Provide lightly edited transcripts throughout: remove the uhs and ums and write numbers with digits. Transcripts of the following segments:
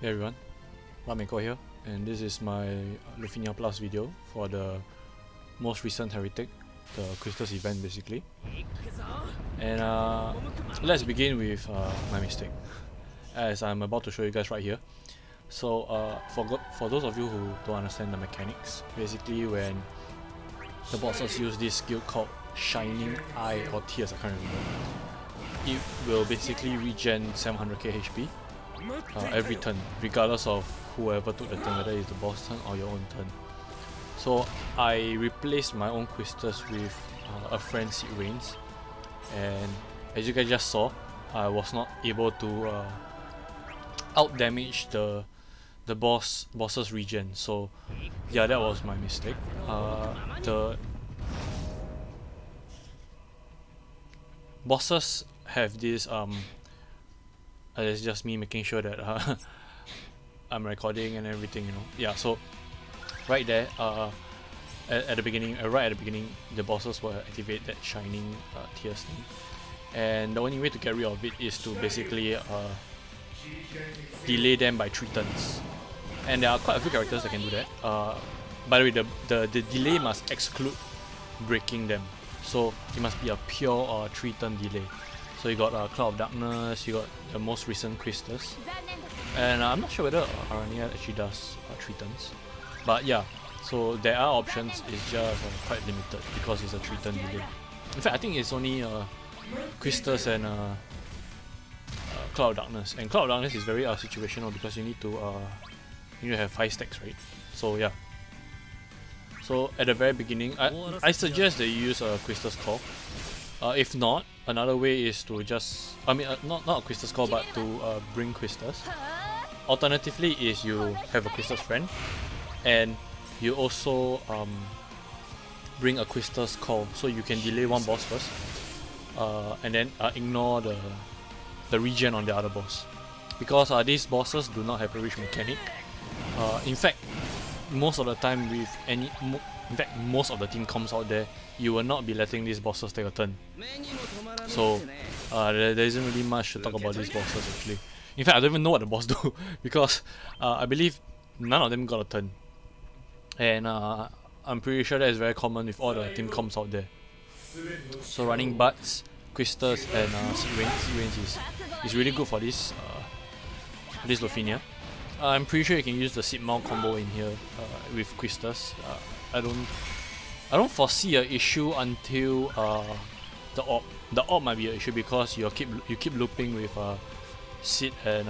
Hey everyone, bloodmako here, and this is my Lufenia Plus video for the most recent Heretic, the Quistis event basically. And let's begin with my mistake, as I'm about to show you guys right here. So for those of you who don't understand the mechanics, basically when the bosses use this skill called Shining Eye or Tears, I can't remember, it will basically regen 700k HP every turn, regardless of whoever took the turn, whether it's the boss turn or your own turn. So I replaced my own Quistis with a friend's Seed Rains, and as you guys just saw, I was not able to out damage the boss's regen. So yeah, that was my mistake. The bosses have this it's just me making sure that I'm recording and everything, you know. Yeah, so right there, at the beginning, right at the beginning, the bosses will activate that shining tears thing, and the only way to get rid of it is to basically delay them by 3 turns. And there are quite a few characters that can do that. By the way, the delay must exclude breaking them, so it must be a pure 3-turn delay. So you got Cloud of Darkness, you got the most recent Quistis, and I'm not sure whether Arania actually does 3 turns, but yeah, so there are options. It's just quite limited because it's a 3-turn delay. In fact, I think it's only Quistis and Cloud of Darkness, and Cloud of Darkness is very situational because you need to have 5 stacks, right? So yeah. So at the very beginning, I suggest that you use a Quistis Call. If not, another way is to just, not a Quistis Call, but to bring Quistis. Alternatively is you have a Quistis friend, and you also bring a Quistis Call, so you can delay one boss first, and then ignore the regen on the other boss, because these bosses do not have a rich mechanic. In fact, most of the time with most of the team comps out there, you will not be letting these bosses take a turn. So there isn't really much to talk about these bosses actually. In fact, I don't even know what the boss do because I believe none of them got a turn, and I'm pretty sure that is very common with all the team comps out there. So running Butts, Quistis, and Seed Rains is really good for this Lufenia. I'm pretty sure you can use the Seed Mount combo in here with Quistis. I don't foresee an issue until the orb. The orb might be an issue because you keep looping with Seed and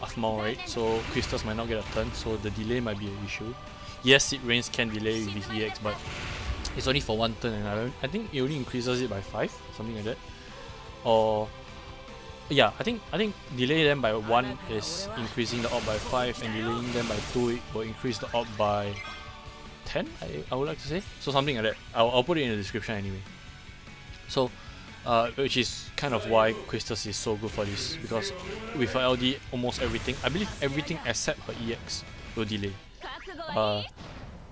Afmal, right? So Quistis might not get a turn, so the delay might be an issue. Yes, Seed Rains can delay with his EX, but it's only for 1 turn, and I think it only increases it by 5, something like that. Or yeah, I think delay them by 1 is increasing the orb by 5, and delaying them by 2 it will increase the orb by 10, I would like to say. So something like that. I'll put it in the description anyway. So which is kind of why Quistis is so good for this, because with her LD, almost everything, I believe everything except her EX will delay.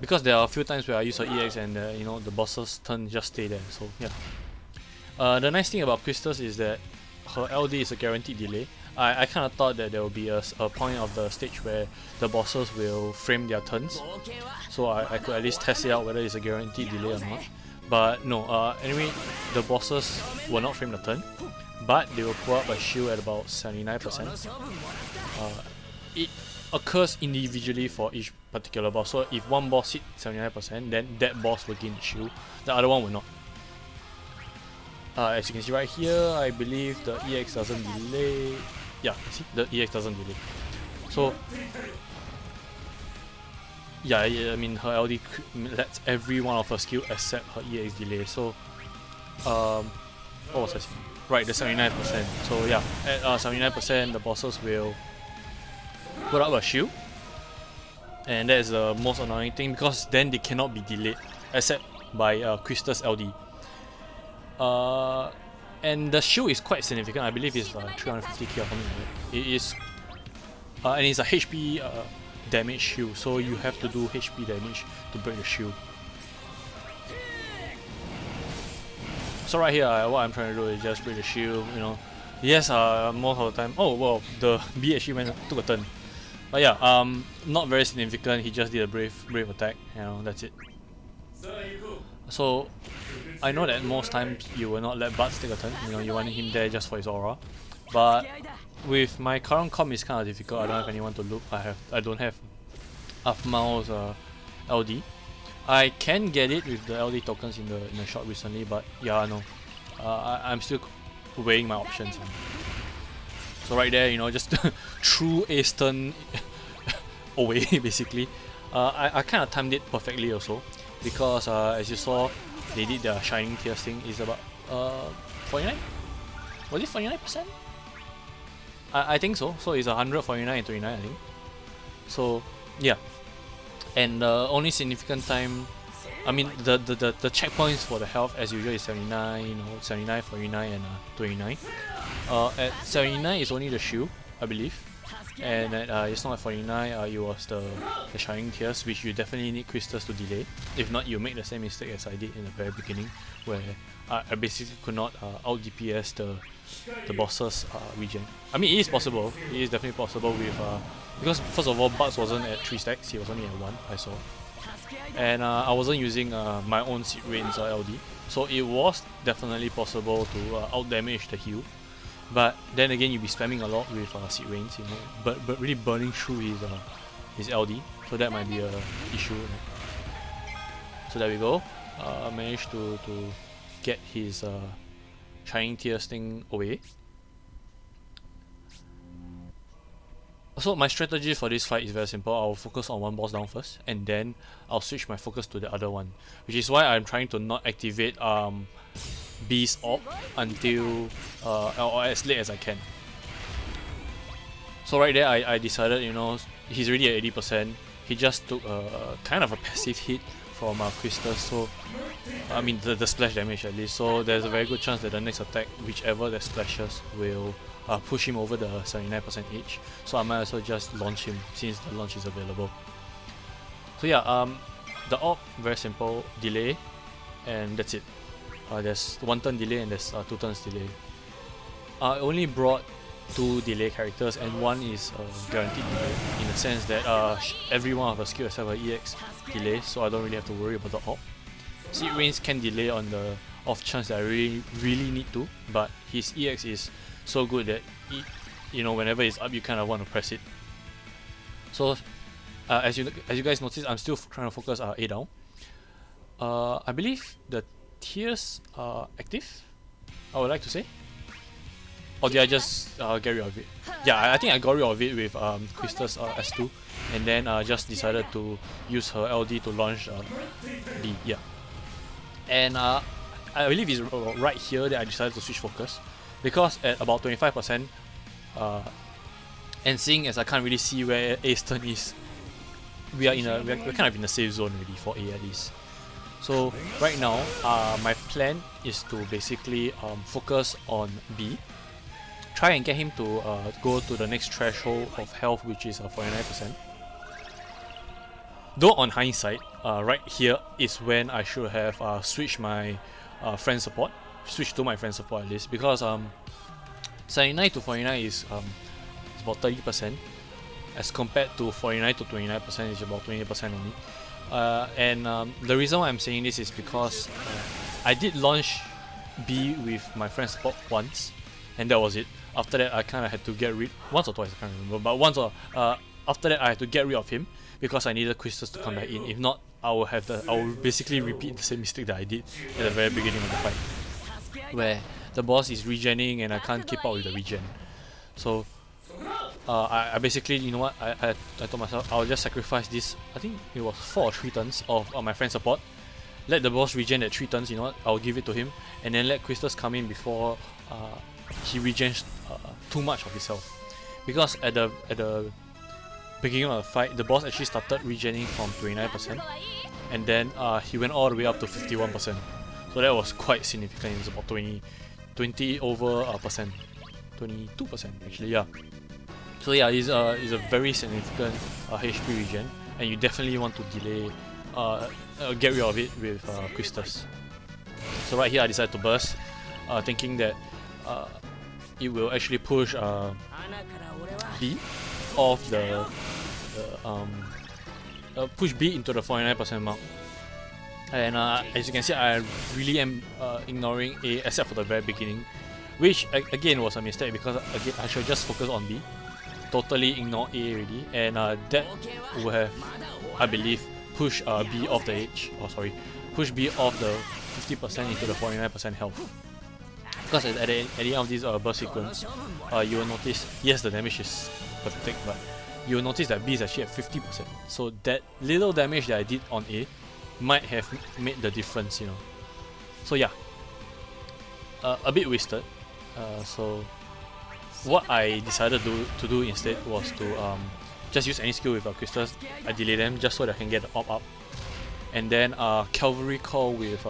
Because there are a few times where I use her EX and the boss's turn just stay there. So yeah. The nice thing about Quistis is that her LD is a guaranteed delay. I kind of thought that there will be a point of the stage where the bosses will frame their turns, so I could at least test it out whether it's a guaranteed delay or not. But no, anyway, the bosses will not frame the turn, but they will pull up a shield at about 79%. It occurs individually for each particular boss, so if one boss hits 79%, then that boss will gain the shield, the other one will not. As you can see right here, I believe the EX doesn't delay. Yeah, see, the EX doesn't delay. So yeah, I mean her LD lets every one of her skill except her EX delay. So what was I saying? Right, the 79%. So yeah, at 79% the bosses will put up a shield, and that is the most annoying thing because then they cannot be delayed except by Quistis LD. And the shield is quite significant. I believe it's 350k or something like that. It is, and it's a HP damage shield, so you have to do HP damage to break the shield. So right here, what I'm trying to do is just break the shield. Yes, most of the time. Oh well, the B actually took a turn. But yeah, not very significant. He just did a brave attack. You know, that's it. So I know that most times you will not let Buds take a turn. You know, you want him there just for his aura. But with my current comp, it's kind of difficult. I don't have anyone to loop. I don't have Afmao's LD. I can get it with the LD tokens in the shop recently, but yeah, no. I'm still weighing my options. So right there, you know, just true ace turn away basically. I kind of timed it perfectly also, because as you saw, they did their shining tears thing. Is about 49? Was it 49%? I think so. So it's 149 and 29, I think. So yeah, and the only significant time, I mean the checkpoints for the health as usual is 79, you know, 79, 49, and 29. At 79 is only the shield, I believe, and at it's not at 49. It was the shining tears, which you definitely need Quistis to delay. If not, you make the same mistake as I did in the very beginning, where I basically could not out DPS the boss's regen. I mean, it is possible. It is definitely possible with because first of all, Buds wasn't at 3 stacks. He was only at 1. I saw, and I wasn't using my own Seed Rain's LD, so it was definitely possible to out damage the heal. But then again, you'll be spamming a lot with Seed Rains, you know, but really burning through his LD, so that might be a issue. So there we go. Managed to get his shining tears thing away. So my strategy for this fight is very simple. I'll focus on one boss down first, and then I'll switch my focus to the other one, which is why I'm trying to not activate B's orb until or as late as I can. So right there, I decided, you know, he's already at 80%. He just took a kind of a passive hit from Quistis, so I mean the splash damage at least. So there's a very good chance that the next attack, whichever that splashes, will push him over the 79% H. So I might as well just launch him since the launch is available. So yeah, the orb, very simple, delay, and that's it. There's 1 turn delay and there's 2 turns delay. I only brought 2 delay characters, and one is guaranteed delay, in the sense that every one of the skills have an EX delay, so I don't really have to worry about the orb. Seed Rains can delay on the off chance that I really need to, but his EX is so good that you know, whenever it's up, you kind of want to press it. So as you guys notice, I'm still trying to focus A down. I believe the tears are active, I would like to say. Or did I just get rid of it? Yeah, I think I got rid of it with Quistis S2, and then just decided to use her LD to launch B. Yeah, and I believe it's right here that I decided to switch focus, because at about 25%, and seeing as I can't really see where A's turn is, we're kind of in the safe zone already for A at least. So right now, my plan is to basically focus on B, try and get him to go to the next threshold of health, which is 49%. Though on hindsight, right here is when I should have switched my friend support, switched to my friend support at least, because 79 to 49 is about 30%, as compared to 49 to 29% is about 20% only. And the reason why I'm saying this is because I did launch B with my friend support once, and that was it. After that, I kind of had to get rid, once or twice, I can't remember, but once or after that I had to get rid of him because I needed Quistis to come back in. If not, I will basically repeat the same mistake that I did at the very beginning of the fight, where the boss is regenning and I can't keep up with the regen. So I basically, you know what, I told myself I'll just sacrifice this, I think it was 4 or 3 turns of my friend support, let the boss regen at 3 turns, you know what, I'll give it to him, and then let Quistis come in before he regens too much of his health. Because at the beginning of the fight, the boss actually started regening from 29%, and then he went all the way up to 51%. So that was quite significant. It was about 20 over percent, 22% actually, yeah. So yeah, it's a very significant HP regen, and you definitely want to delay, get rid of it with Quistis. So right here I decided to burst, thinking that it will actually push B off the push B into the 49% mark. And as you can see, I really am ignoring A except for the very beginning, which again was a mistake because again I should just focus on B, totally ignore A already, and that would have, I believe, pushed B off the edge. Oh sorry, push B off the 50% into the 49% health. Because at the end of this burst sequence, you will notice, yes, the damage is pathetic, but you will notice that B is actually at 50%. So that little damage that I did on A might have made the difference, you know. So yeah, a bit wasted. So what I decided to do instead was to just use any skill with Quistis. I delay them just so that I can get the op up, and then cavalry call with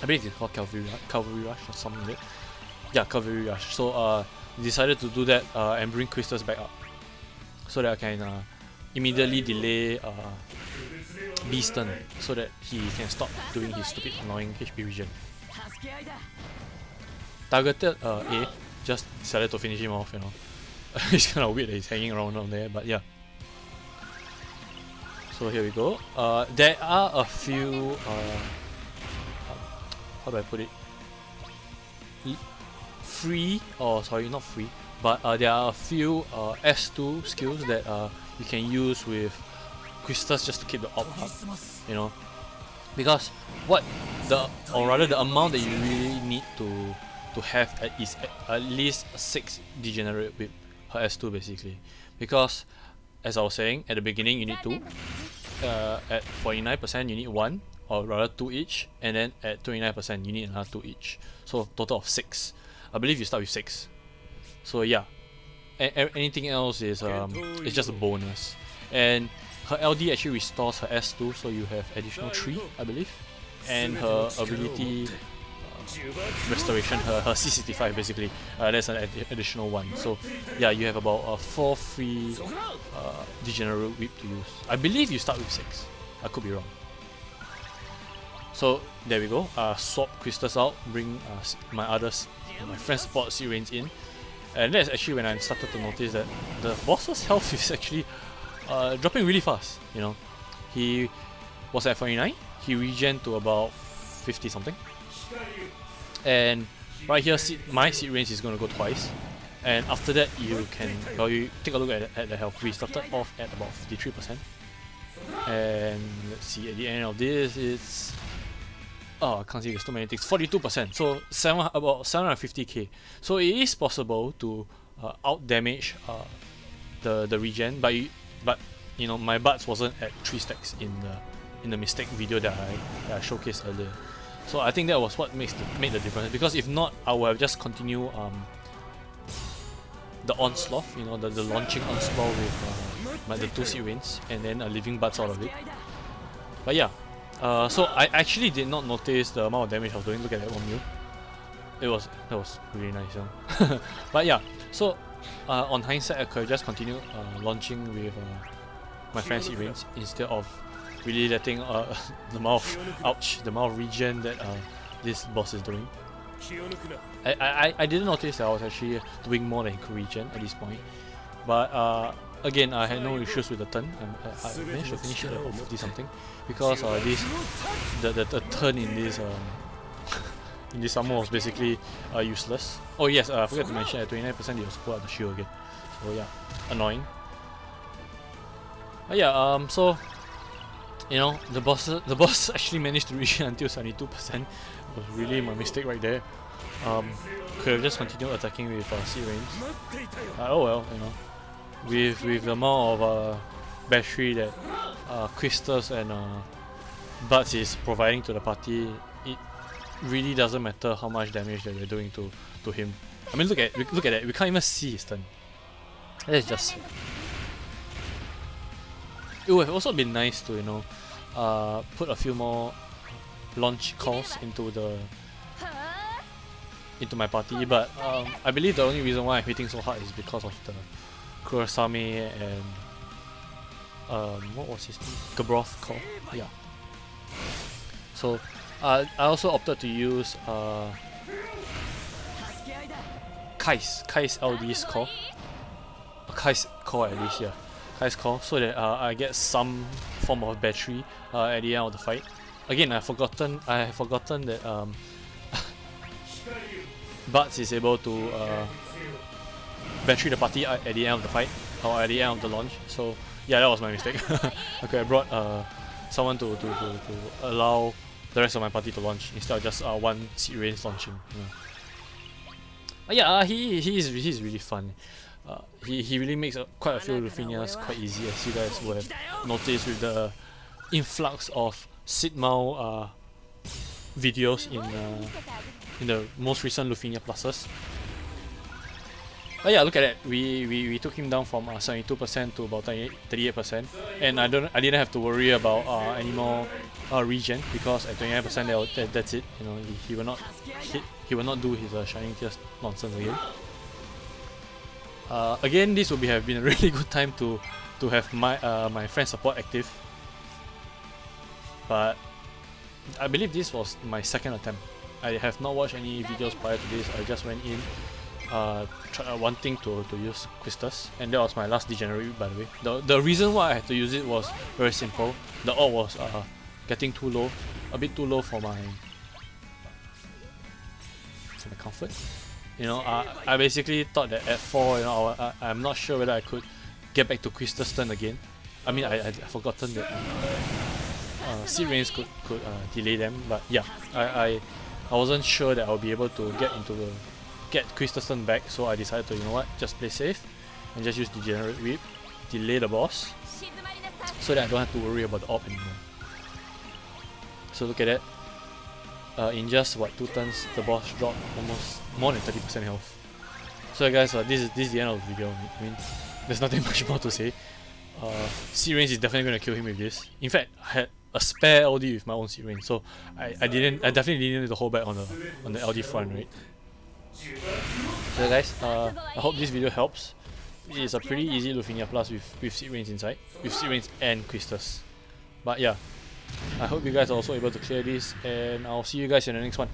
I believe it's called cavalry rush or something like that. Yeah, cavalry rush. So decided to do that and bring Quistis back up so that I can immediately delay B's turn so that he can stop doing his stupid annoying HP regen. Targeted A, just decided to finish him off, you know. It's kind of weird that he's hanging around down there, but yeah. So here we go. There are a few how do I put it? Free, or sorry, not free, but there are a few S2 skills that you can use with Quistis just to keep the op up, you know. Because or rather the amount that you really need to have is at least 6 degenerate whip per S2 basically. Because as I was saying, at the beginning you need 2, at 49% you need 1, or rather 2 each, and then at 29% you need another 2 each. So total of 6. I believe you start with 6. So yeah, anything else is just a bonus. And her LD actually restores her S2, so you have additional 3, I believe. And her ability restoration, her C65 basically, that's an additional 1. So yeah, you have about 4 free degenerate whip to use. I believe you start with 6. I could be wrong. So there we go. Swap Quistis out, bring my friend support Rains in, and that's actually when I started to notice that the boss's health is actually dropping really fast. You know, he was at 49. He regen to about 50 something, and right here, my Rains is going to go twice. And after that, you take a look at the health. We started off at about 53%, and let's see, at the end of this, it's I can't see, there's too many things. 42%, so about 750k. So it is possible to out damage the regen, but you know, my butts wasn't at 3 stacks in the mistake video that I showcased earlier. So I think that was what made the difference. Because if not, I would have just continued the onslaught, you know, the launching onslaught with the 2 Rains, and then leaving butts out of it. But yeah. So I actually did not notice the amount of damage I was doing. Look at that 1 mil. That was really nice, yeah. But yeah, so on hindsight, I could have just continued launching with my fancy Rains instead of really letting the amount of regen that this boss is doing. I didn't notice that I was actually doing more than he could regen at this point, but again, I had no issues with the turn. I managed to finish it at 50 something because the turn in this in this summon was basically useless. Oh yes, I forgot to mention at 29% he was pull out the shield again. So yeah, annoying. But yeah, so you know, the boss actually managed to reach until 72%. It was really my mistake right there. Could have just continued attacking with Rains. Oh well, you know. With the amount of battery that Quistis and Butts is providing to the party, it really doesn't matter how much damage that we're doing to him. I mean, look at that. We can't even see his turn. That's just. It would have also been nice to, you know, put a few more launch calls into my party, but I believe the only reason why I'm hitting so hard is because of the Kurosame and what was his name? Gabroth call. Yeah. So I also opted to use Kai's LD's call. Kai's call at least, yeah. Kai's Call, so that I get some form of battery at the end of the fight. Again, I have forgotten that Butts is able to battery the party at the end of the fight, or at the end of the launch. So yeah, that was my mistake. Okay, I brought someone to allow the rest of my party to launch instead of just one Seed Rains launching. But yeah, he's really fun. He really makes quite a few Lufenias quite easy, as you guys will have noticed with the influx of Sid Mao videos in the most recent Lufenia pluses. But yeah, look at that. We took him down from 72% to about 38%, and I didn't have to worry about any more regen, because at 29% that's it. You know, he will not do his Shining Tears nonsense again. Again, this would have been a really good time to have my friend support active, but I believe this was my second attempt. I have not watched any videos prior to this. I just went in wanting to use Quistis, and that was my last degenerate, by the way. The reason why I had to use it was very simple. The orb was getting too low, a bit too low for my comfort. You know, I basically thought that at 4, you know, I'm not sure whether I could get back to Quistis turn again. I mean, I'd forgotten that Seed Rains could delay them, but yeah, I wasn't sure that I'll be able to get Quistis turn back, so I decided to, you know what, just play safe and just use Degenerate Whip, delay the boss, so that I don't have to worry about the orb anymore. So look at that. In just what 2 turns, the boss dropped almost more than 30% health. So guys, this is the end of the video. I mean, there's nothing much more to say. Seed Rains is definitely gonna kill him with this. In fact, I had a spare LD with my own Seed Rains, so I definitely didn't need to hold back on the LD front, right? So guys, I hope this video helps. It is a pretty easy Lufenia plus with Seed Rains inside, with Seed Rains and Quistis. But yeah, I hope you guys are also able to clear this, and I'll see you guys in the next one.